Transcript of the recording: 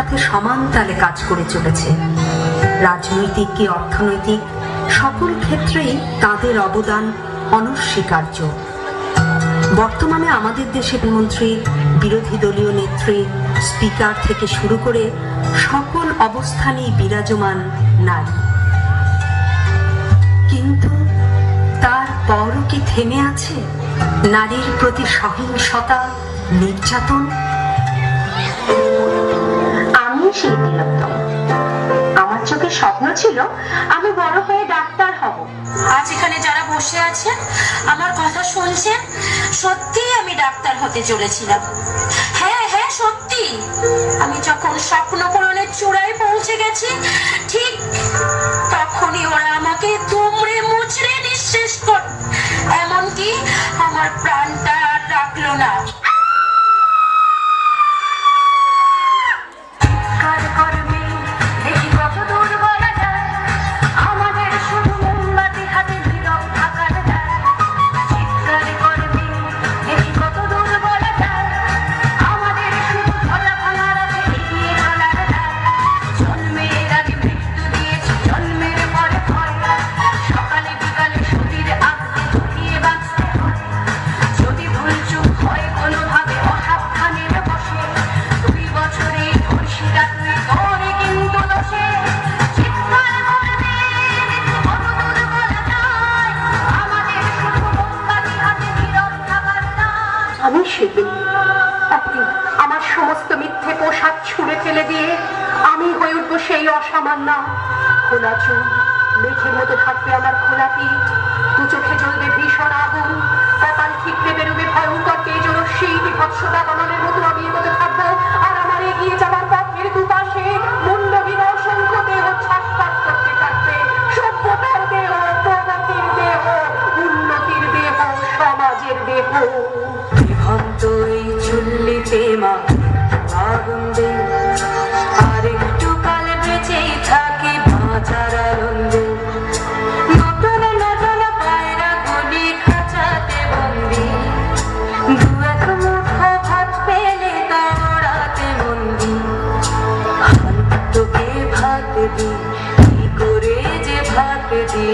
সাথে সমান তালে কাজ করে চলেছে। রাজনৈতিক কি অর্থনৈতিক সকল ক্ষেত্রেই তাদের অবদান অনস্বীকার্য। বর্তমানে আমাদের দেশের মন্ত্রী, বিরোধী দলীয় নেত্রী, স্পিকার থেকে শুরু করে সকল অবস্থানেই বিরাজমান নারী। কিন্তু তারপরও কি থেমে আছে নারীর প্রতি সহিংসতা, নির্যাতন? আমি সেই তিলোত্তম। আমার চোখে স্বপ্ন ছিল আমি বড় হয়ে ডাক্তার হব। আজ এখানে যারা বসে আছেন, আমার কথা শুনছেন, সত্যি আমি ডাক্তার হতে চলেছিলাম। হ্যাঁ হ্যাঁ, সত্যি। আমি যখন স্বপ্ন পূরণের চূড়ায় পৌঁছে গেছি, ঠিক তখনই ওরা আমাকে দুমড়ে মুচড়ে নিঃশেষ কর, এমনকি আমার প্রাণটা আর রাখলো না। আমি সেদিন আমার সমস্ত মিথ্যে পোশাক ছুঁড়ে ফেলে দিয়ে আমি হয়ে উঠবো সেই অসামান্য। খোলা চুল, মেঘের মতো থাকবে আমার খোলা পিঠ, দু চোখে জ্বলবে ভীষণ আগুন, কপাল ঠিকরে বেরোবে ভয়ঙ্কর তেজরশ্মি, বিভৎসতা বানানোর মতো আমি এগোতে থাকবো। আর আমার এগিয়ে যাবার পথের দুপাশে মুন্ডহীন অসংখ্য দেহ ছটফট করতে থাকবে। সভ্যতার দেহ, প্রগতির দেহ, উন্নতির দেহ, সমাজের দেহ। এই চুল্লিতে মা আগুন দে, আর একটু কাল বেঁচেই থাকি বাঁচার আনন্দে। নতুন নতুন পায়রা গুলি খাঁচাতে বন্দি, দু এক মুঠো ভাত পেলে দৌড়াতে বন্দি। তোকে ভাত দি, কি করে যে ভাত দি।